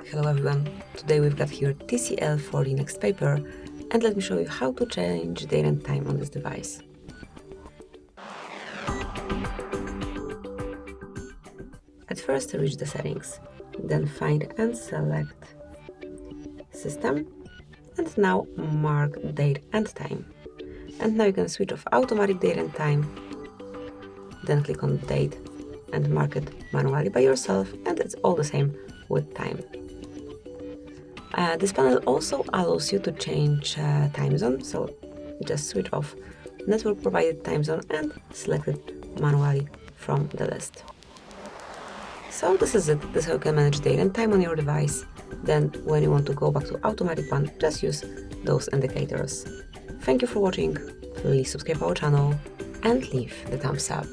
Hello everyone, today we've got here TCL for the NxtPaper, and let me show you how to change date and time on this device. At first reach the settings, then find and select System, and now mark date and time. And now you can switch off automatic date and time, then click on date and mark it manually by yourself, and it's all the same with time. This panel also allows you to change time zone, so just switch off network provided time zone and select it manually from the list. So this is it. This is how you can manage date and time on your device. Then when you want to go back to automatic one, just use those indicators. Thank you for watching. Please subscribe our channel and leave the thumbs up.